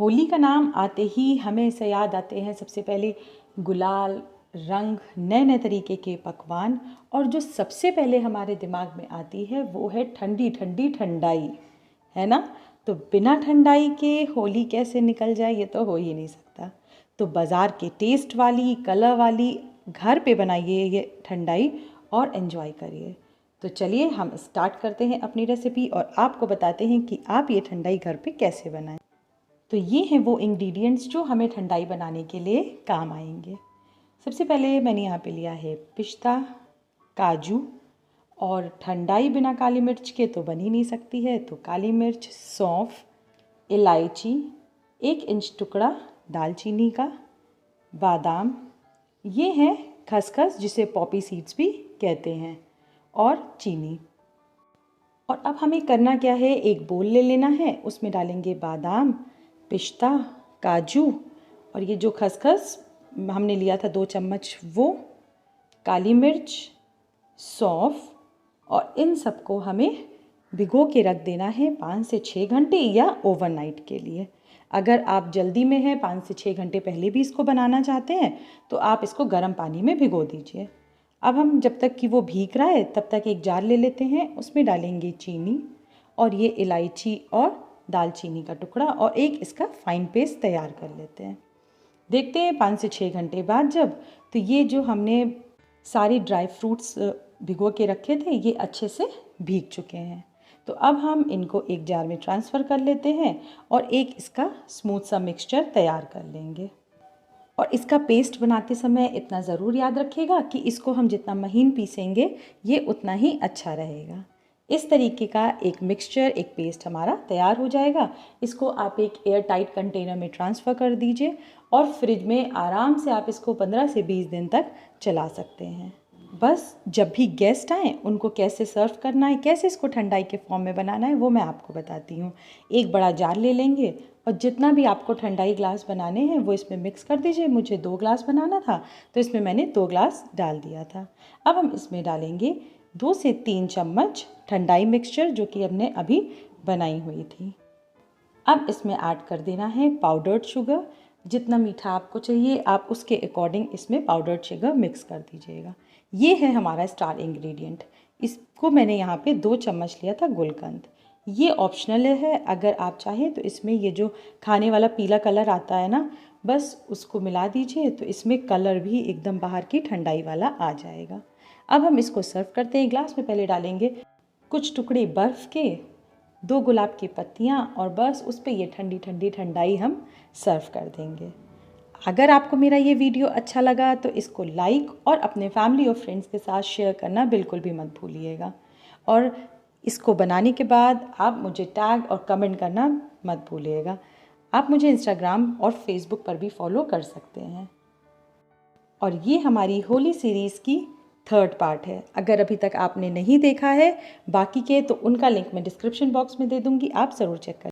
होली का नाम आते ही हमें इसे याद आते हैं सबसे पहले गुलाल, रंग, नए नए तरीके के पकवान, और जो सबसे पहले हमारे दिमाग में आती है वो है ठंडी ठंडी ठंडाई, है ना। तो बिना ठंडाई के होली कैसे निकल जाए, ये तो हो ही नहीं सकता। तो बाज़ार के टेस्ट वाली, कलर वाली घर पे बनाइए ये ठंडाई और एंजॉय करिए। तो चलिए हम स्टार्ट करते हैं अपनी रेसिपी और आपको बताते हैं कि आप ये ठंडाई घर पे कैसे बनाएं। तो ये हैं वो इंग्रेडिएंट्स जो हमें ठंडाई बनाने के लिए काम आएंगे। सबसे पहले मैंने यहाँ पे लिया है पिस्ता, काजू, और ठंडाई बिना काली मिर्च के तो बन ही नहीं सकती है, तो काली मिर्च, सौंफ, इलायची, 1 इंच टुकड़ा दालचीनी का, बादाम, ये है खसखस जिसे पॉपी सीड्स भी कहते हैं, और चीनी। और अब हमें करना क्या है, एक बोल ले लेना है, उसमें डालेंगे बादाम, पिस्ता, काजू, और ये जो खसखस हमने लिया था 2 चम्मच वो, काली मिर्च, सौंफ, और इन सबको हमें भिगो के रख देना है 5 से 6 घंटे या ओवरनाइट के लिए। अगर आप जल्दी में हैं, 5 से 6 घंटे पहले भी इसको बनाना चाहते हैं, तो आप इसको गर्म पानी में भिगो दीजिए। अब हम जब तक कि वो भीग रहा है तब तक एक जार ले लेते हैं, उसमें डालेंगे चीनी, और ये इलायची और दालचीनी का टुकड़ा, और एक इसका फाइन पेस्ट तैयार कर लेते हैं। देखते हैं 5 से 6 घंटे बाद जब, तो ये जो हमने सारी ड्राई फ्रूट्स भिगो के रखे थे ये अच्छे से भीग चुके हैं। तो अब हम इनको एक जार में ट्रांसफ़र कर लेते हैं और एक इसका स्मूथ सा मिक्सचर तैयार कर लेंगे। और इसका पेस्ट बनाते समय इतना ज़रूर याद रखिएगा कि इसको हम जितना महीन पीसेंगे ये उतना ही अच्छा रहेगा। इस तरीके का एक मिक्सचर, एक पेस्ट हमारा तैयार हो जाएगा। इसको आप एक एयर टाइट कंटेनर में ट्रांसफ़र कर दीजिए और फ्रिज में आराम से आप इसको 15 से 20 दिन तक चला सकते हैं। बस जब भी गेस्ट आएँ उनको कैसे सर्व करना है, कैसे इसको ठंडाई के फॉर्म में बनाना है, वो मैं आपको बताती हूँ। एक बड़ा जार ले लेंगे और जितना भी आपको ठंडाई ग्लास बनाने हैं वो इसमें मिक्स कर दीजिए। मुझे 2 ग्लास बनाना था तो इसमें मैंने 2 ग्लास डाल दिया था। अब हम इसमें डालेंगे 2 से 3 चम्मच ठंडाई मिक्सचर जो कि हमने अभी बनाई हुई थी। अब इसमें ऐड कर देना है पाउडर्ड शुगर। जितना मीठा आपको चाहिए आप उसके अकॉर्डिंग इसमें पाउडर्ड शुगर मिक्स कर दीजिएगा। ये है हमारा स्टार इंग्रेडिएंट। इसको मैंने यहाँ पे 2 चम्मच लिया था गुलकंद। ये ऑप्शनल है, अगर आप चाहें तो इसमें ये जो खाने वाला पीला कलर आता है ना, बस उसको मिला दीजिए तो इसमें कलर भी एकदम बाहर की ठंडाई वाला आ जाएगा। अब हम इसको सर्व करते हैं। ग्लास में पहले डालेंगे कुछ टुकड़े बर्फ़ के, 2 गुलाब की पत्तियाँ, और बस उस पर ये ठंडी ठंडी ठंडाई हम सर्व कर देंगे। अगर आपको मेरा ये वीडियो अच्छा लगा तो इसको लाइक और अपने फैमिली और फ्रेंड्स के साथ शेयर करना बिल्कुल भी मत भूलिएगा। और इसको बनाने के बाद आप मुझे टैग और कमेंट करना मत भूलिएगा। आप मुझे इंस्टाग्राम और फेसबुक पर भी फॉलो कर सकते हैं। और ये हमारी होली सीरीज़ की 3rd पार्ट है। अगर अभी तक आपने नहीं देखा है बाकी के, तो उनका लिंक मैं डिस्क्रिप्शन बॉक्स में दे दूँगी, आप ज़रूर चेक करें।